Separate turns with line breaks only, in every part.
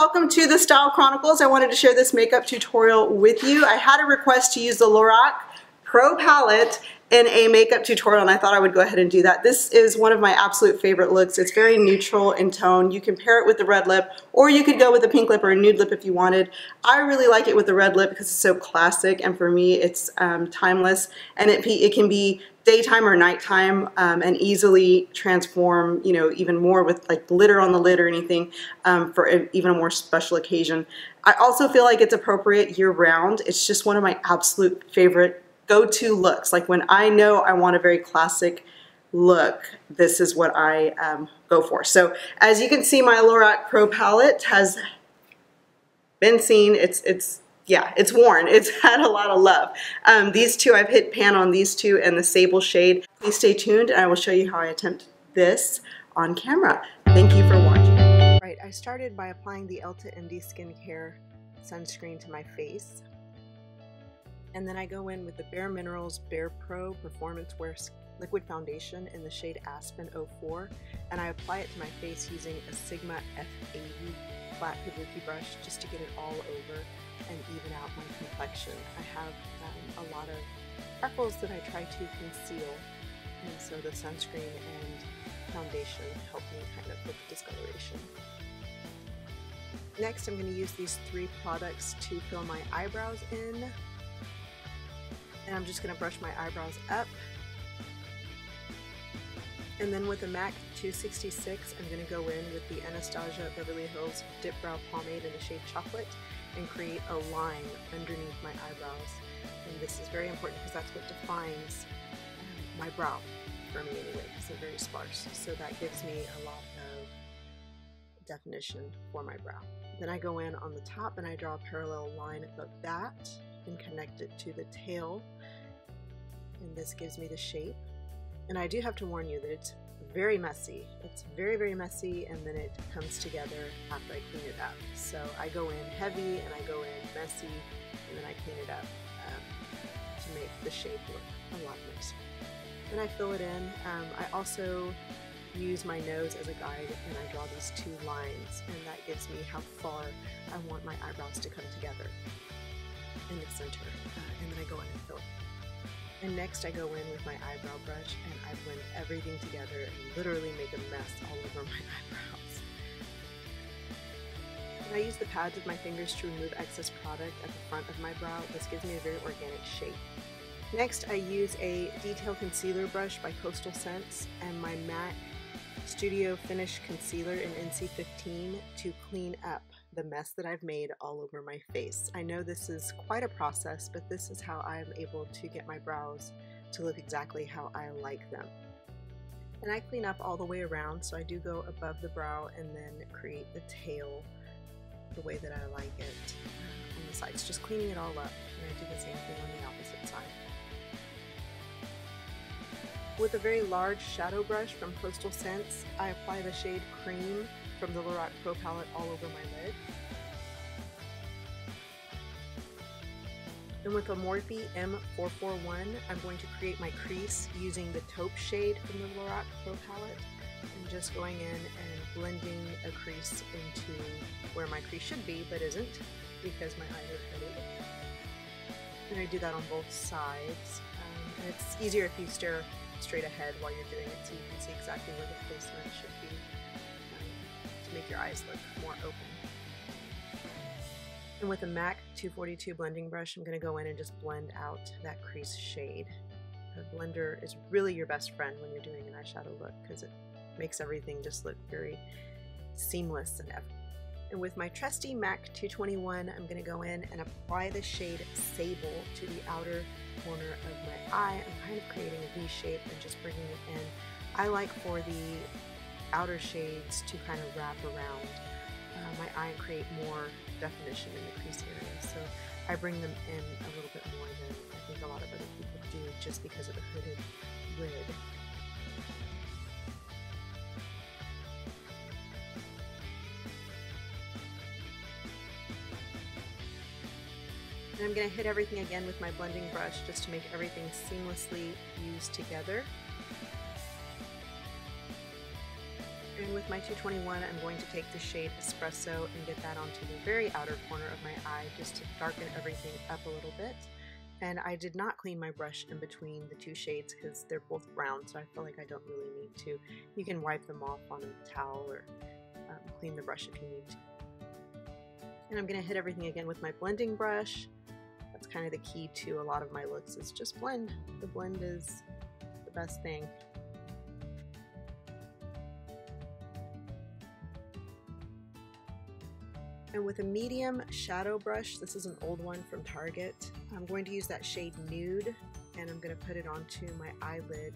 welcome to the Style Chronicles. I wanted to share this makeup tutorial with you. I had a request to use the Lorac Pro Palette in a makeup tutorial, and I thought I would go ahead and do that. This is one of my absolute favorite looks. It's very neutral in tone. You can pair it with the red lip, or you could go with a pink lip or a nude lip if you wanted. I really like it with the red lip because it's so classic, and for me it's timeless, and it can be daytime or nighttime, and easily transform, you know, even more with like glitter on the lid or anything, for even a more special occasion. I also feel like it's appropriate year-round. It's just one of my absolute favorite go-to looks. Like when I know I want a very classic look, this is what I go for. So as you can see, my Lorac Pro Palette has been seen. Yeah, it's worn. It's had a lot of love. These two, I've hit pan on these two and the sable shade. Please stay tuned and I will show you how I attempt this on camera. Thank you for watching. Right, I started by applying the Elta Indie Skincare sunscreen to my face. And then I go in with the Bare Minerals Bare Pro Performance Wear Liquid Foundation in the shade Aspen 04. And I apply it to my face using a Sigma F80 flat kabuki brush just to get it all over and even out my complexion. I have a lot of freckles that I try to conceal, and so the sunscreen and foundation help me kind of with discoloration. Next, I'm going to use these three products to fill my eyebrows in, and I'm just going to brush my eyebrows up. And then with the MAC 266, I'm going to go in with the Anastasia Beverly Hills Dip Brow Pomade in the shade Chocolate and create a line underneath my eyebrows. And this is very important because that's what defines my brow, for me anyway, because they're very sparse. So that gives me a lot of definition for my brow. Then I go in on the top and I draw a parallel line above that and connect it to the tail. And this gives me the shape. And I do have to warn you that it's very messy. It's very, very messy, and then it comes together after I clean it up. So I go in heavy and I go in messy, and then I clean it up to make the shape look a lot nicer. Then I fill it in. I also use my nose as a guide, and I draw these two lines, and that gives me how far I want my eyebrows to come together in the center. And then I go in and fill it. And next I go in with my eyebrow brush and I blend everything together and literally make a mess all over my eyebrows. And I use the pads of my fingers to remove excess product at the front of my brow. This gives me a very organic shape. Next I use a detail concealer brush by Coastal Scents and my MAC Studio Finish Concealer in NC15 to clean up the mess that I've made all over my face. I know this is quite a process, but this is how I'm able to get my brows to look exactly how I like them. And I clean up all the way around, so I do go above the brow and then create the tail the way that I like it on the sides, just cleaning it all up, and I do the same thing on the opposite side. With a very large shadow brush from Coastal Scents, I apply the shade Cream from the Lorac Pro Palette all over my lid. And with a Morphe M441, I'm going to create my crease using the taupe shade from the Lorac Pro Palette, and just going in and blending a crease into where my crease should be, but isn't, because my eyes are headed. And I do that on both sides. And it's easier if you stare straight ahead while you're doing it, so you can see exactly where the placement should be, to make your eyes look more open. And with a MAC 242 blending brush, I'm going to go in and just blend out that crease shade. A blender is really your best friend when you're doing an eyeshadow look because it makes everything just look very seamless and effortless. And with my trusty MAC 221, I'm going to go in and apply the shade Sable to the outer corner of my eye. I'm kind of creating a V shape and just bringing it in. I like for the outer shades to kind of wrap around my eye and create more definition in the crease area. So I bring them in a little bit more than I think a lot of other people do, just because of the hooded lid. And I'm going to hit everything again with my blending brush just to make everything seamlessly fused together. And with my 221, I'm going to take the shade Espresso and get that onto the very outer corner of my eye just to darken everything up a little bit. And I did not clean my brush in between the two shades because they're both brown, so I feel like I don't really need to. You can wipe them off on a towel or clean the brush if you need to. And I'm going to hit everything again with my blending brush. That's kind of the key to a lot of my looks, is just blend. The blend is the best thing. And with a medium shadow brush, this is an old one from Target, I'm going to use that shade Nude, and I'm going to put it onto my eyelid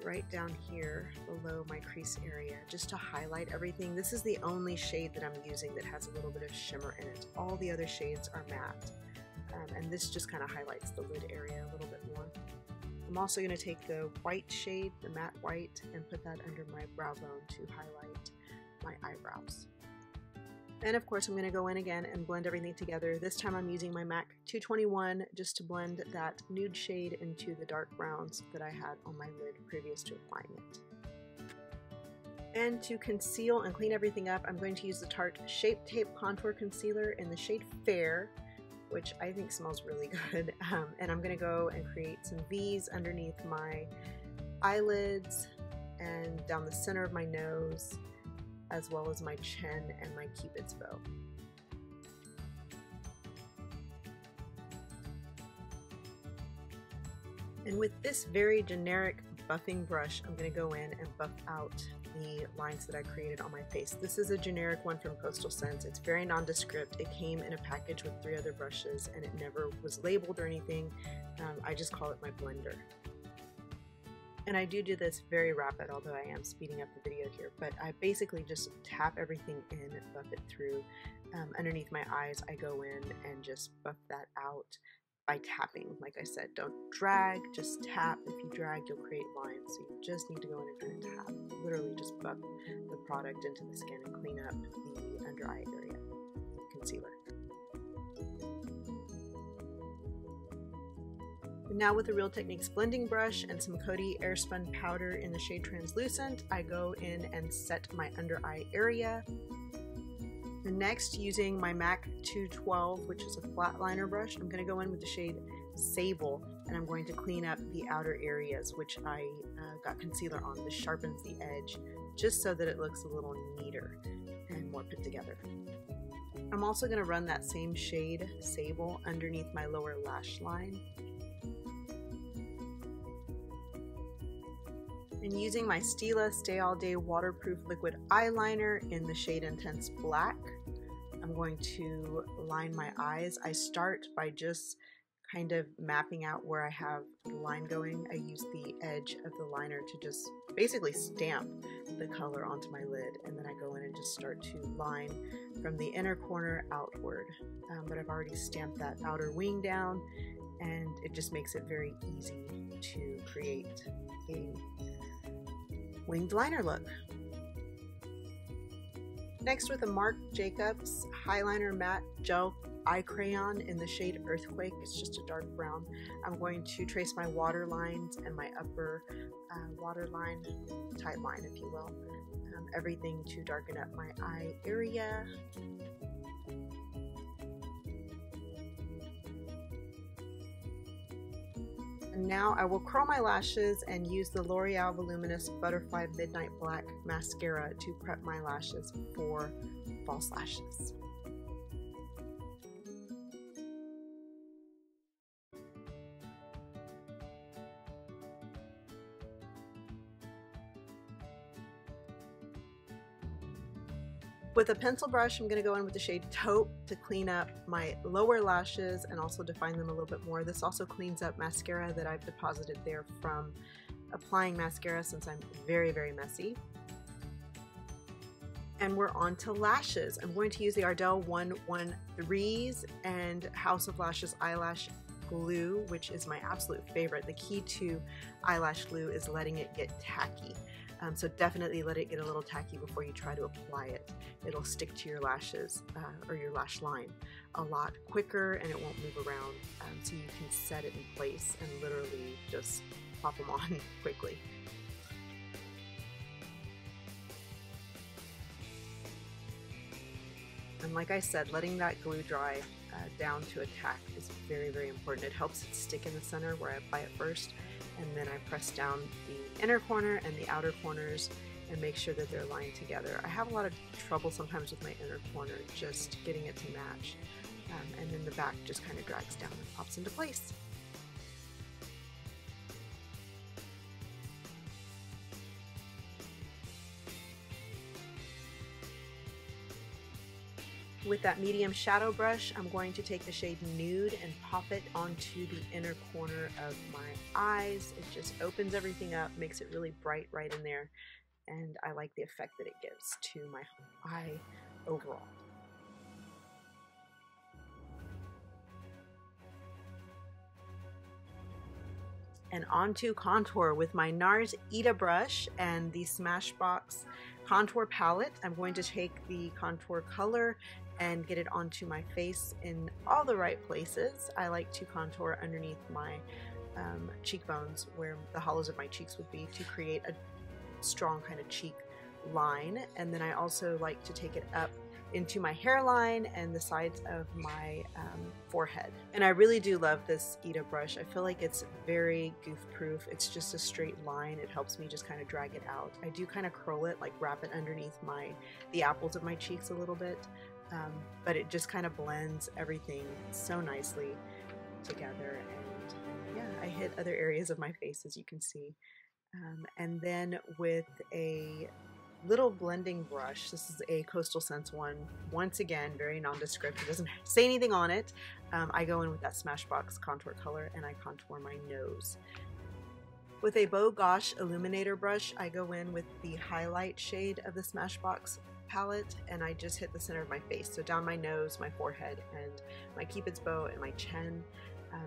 right down here below my crease area just to highlight everything. This is the only shade that I'm using that has a little bit of shimmer in it. All the other shades are matte, and this just kind of highlights the lid area a little bit more. I'm also going to take the white shade, the matte white, and put that under my brow bone to highlight my eyebrows. And of course I'm going to go in again and blend everything together. This time I'm using my MAC 221 just to blend that nude shade into the dark browns that I had on my lid previous to applying it. And to conceal and clean everything up, I'm going to use the Tarte Shape Tape Contour Concealer in the shade Fair, which I think smells really good. And I'm going to go and create some V's underneath my eyelids and down the center of my nose, as well as my chin and my Cupid's bow. And with this very generic buffing brush, I'm going to go in and buff out the lines that I created on my face. This is a generic one from Coastal Scents. It's very nondescript. It came in a package with 3 other brushes and it never was labeled or anything. I just call it my blender. And I do this very rapid, although I am speeding up the video here, but I basically just tap everything in, buff it through. Underneath my eyes, I go in and just buff that out by tapping. Like I said, don't drag, just tap. If you drag, you'll create lines, so you just need to go in and kind of tap. Literally just buff the product into the skin and clean up the under eye area with the concealer. Now with the Real Techniques blending brush and some Coty Airspun powder in the shade Translucent, I go in and set my under eye area. And next, using my MAC 212, which is a flat liner brush, I'm going to go in with the shade Sable, and I'm going to clean up the outer areas, which I got concealer on. This sharpens the edge just so that it looks a little neater and more put together. I'm also going to run that same shade Sable underneath my lower lash line. And using my Stila Stay All Day Waterproof Liquid Eyeliner in the shade Intense Black, I'm going to line my eyes. I start by just kind of mapping out where I have the line going. I use the edge of the liner to just basically stamp the color onto my lid, and then I go in and just start to line from the inner corner outward. But I've already stamped that outer wing down, and it just makes it very easy to create a winged liner look. Next, with a Marc Jacobs Highliner Matte Gel Eye Crayon in the shade Earthquake, it's just a dark brown, I'm going to trace my water lines and my upper waterline, tight line if you will, everything to darken up my eye area. And now I will curl my lashes and use the L'Oreal Voluminous Butterfly Midnight Black Mascara to prep my lashes for false lashes. With a pencil brush, I'm going to go in with the shade Taupe to clean up my lower lashes and also define them a little bit more. This also cleans up mascara that I've deposited there from applying mascara, since I'm very, very messy. And we're on to lashes. I'm going to use the Ardell 113s and House of Lashes eyelash glue, which is my absolute favorite. The key to eyelash glue is letting it get tacky. So definitely let it get a little tacky before you try to apply it. It'll stick to your lashes or your lash line a lot quicker, and it won't move around, so you can set it in place and literally just pop them on quickly. And like I said, letting that glue dry down to a tack is very, very important. It helps it stick in the center where I apply it first, and then I press down the inner corner and the outer corners and make sure that they're lined together. I have a lot of trouble sometimes with my inner corner, just getting it to match. And then the back just kind of drags down and pops into place. With that medium shadow brush, I'm going to take the shade Nude and pop it onto the inner corner of my eyes. It just opens everything up, makes it really bright right in there, and I like the effect that it gives to my eye overall. And onto contour with my NARS Ita brush and the Smashbox contour palette. I'm going to take the contour color and get it onto my face in all the right places. I like to contour underneath my cheekbones, where the hollows of my cheeks would be, to create a strong kind of cheek line. And then I also like to take it up into my hairline and the sides of my forehead. And I really do love this Ita brush. I feel like it's very goof proof. It's just a straight line. It helps me just kind of drag it out. I do kind of curl it, like wrap it underneath the apples of my cheeks a little bit, but it just kind of blends everything so nicely together. And yeah, I hit other areas of my face, as you can see. And then with a little blending brush, this is a Coastal Scents one, once again very nondescript, it doesn't say anything on it. I go in with that Smashbox contour color and I contour my nose. With a Beau Gauche illuminator brush, I go in with the highlight shade of the Smashbox palette and I just hit the center of my face, so down my nose, my forehead, and my Cupid's bow and my chin,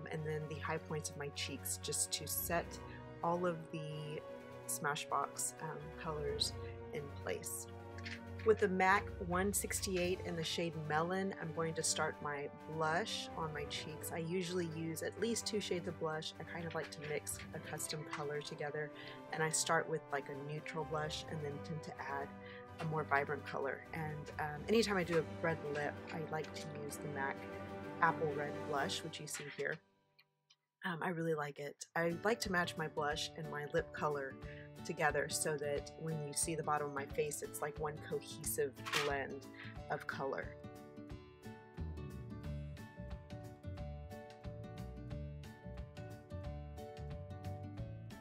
and then the high points of my cheeks, just to set all of the Smashbox colors in place. With the MAC 168 in the shade Melon, I'm going to start my blush on my cheeks. I usually use at least 2 shades of blush. I kind of like to mix a custom color together, and I start with like a neutral blush and then tend to add a more vibrant color. And anytime I do a red lip, I like to use the MAC Apple Red blush, which you see here. I really like it. I like to match my blush and my lip color together so that when you see the bottom of my face, it's like one cohesive blend of color.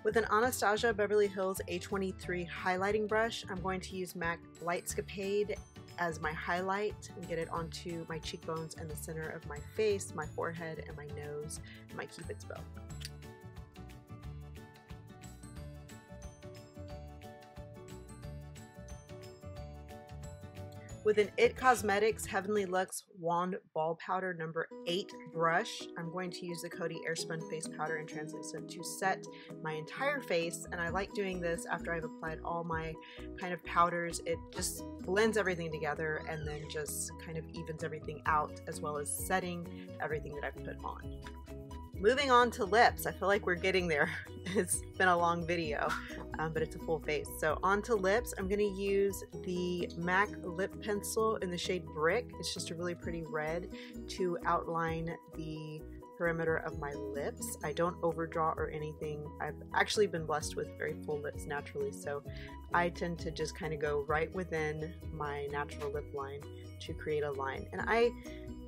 With an Anastasia Beverly Hills A23 highlighting brush, I'm going to use MAC Lightscapade as my highlight and get it onto my cheekbones and the center of my face, my forehead, and my nose, and my Cupid's bow. With an IT Cosmetics Heavenly Luxe Wand Ball Powder number 8 brush, I'm going to use the Coty Airspun Face Powder in Translucent to set my entire face, and I like doing this after I've applied all my kind of powders. It just blends everything together and then just kind of evens everything out, as well as setting everything that I've put on. Moving on to lips. I feel like we're getting there. It's been a long video, but it's a full face. So on to lips, I'm going to use the MAC lip pencil in the shade Brick. It's just a really pretty red to outline the perimeter of my lips. I don't overdraw or anything. I've actually been blessed with very full lips naturally, so I tend to just kind of go right within my natural lip line to create a line. And I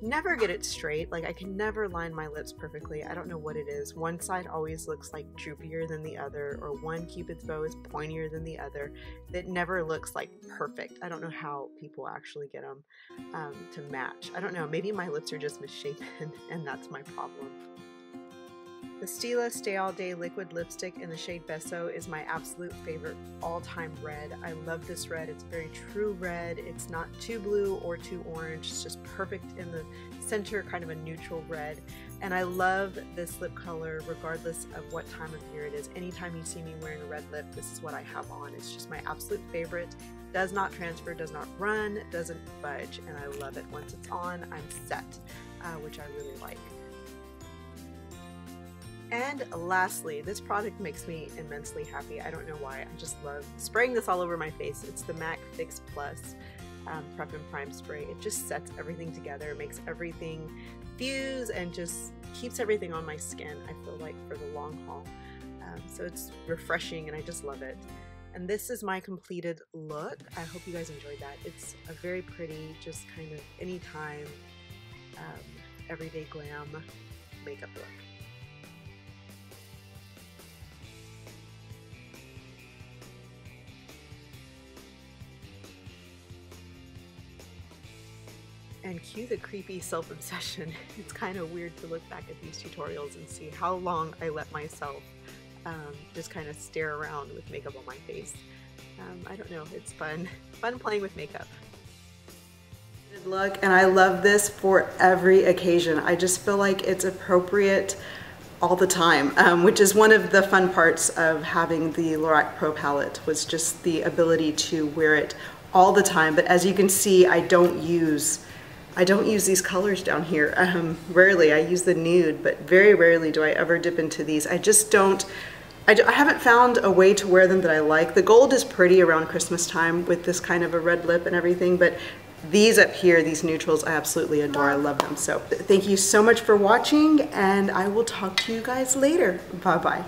never get it straight. Like, I can never line my lips perfectly. I don't know what it is. One side always looks like droopier than the other, or one Cupid's bow is pointier than the other. It never looks like perfect. I don't know how people actually get them to match. I don't know. Maybe my lips are just misshapen and that's my problem. The Stila Stay All Day Liquid Lipstick in the shade Beso is my absolute favorite all-time red. I love this red. It's very true red. It's not too blue or too orange. It's just perfect in the center, kind of a neutral red. And I love this lip color regardless of what time of year it is. Anytime you see me wearing a red lip, this is what I have on. It's just my absolute favorite. Does not transfer, does not run, doesn't budge, and I love it. Once it's on, I'm set, which I really like. And lastly, this product makes me immensely happy. I don't know why. I just love spraying this all over my face. It's the MAC Fix Plus Prep and Prime spray. It just sets everything together, makes everything fuse, and just keeps everything on my skin, I feel like, for the long haul. So it's refreshing and I just love it. And this is my completed look. I hope you guys enjoyed that. It's a very pretty, just kind of anytime, everyday glam makeup look. And cue the creepy self-obsession. It's kind of weird to look back at these tutorials and see how long I let myself just kind of stare around with makeup on my face. I don't know, it's fun playing with makeup. Good look, and I love this for every occasion. I just feel like it's appropriate all the time, which is one of the fun parts of having the Lorac Pro Palette, was just the ability to wear it all the time. But as you can see, I don't use these colors down here. Rarely. I use the nude, but very rarely do I ever dip into these. I just don't. I haven't found a way to wear them that I like. The gold is pretty around Christmas time with this kind of a red lip and everything, but these up here, these neutrals, I absolutely adore. I love them. So thank you so much for watching, and I will talk to you guys later. Bye-bye.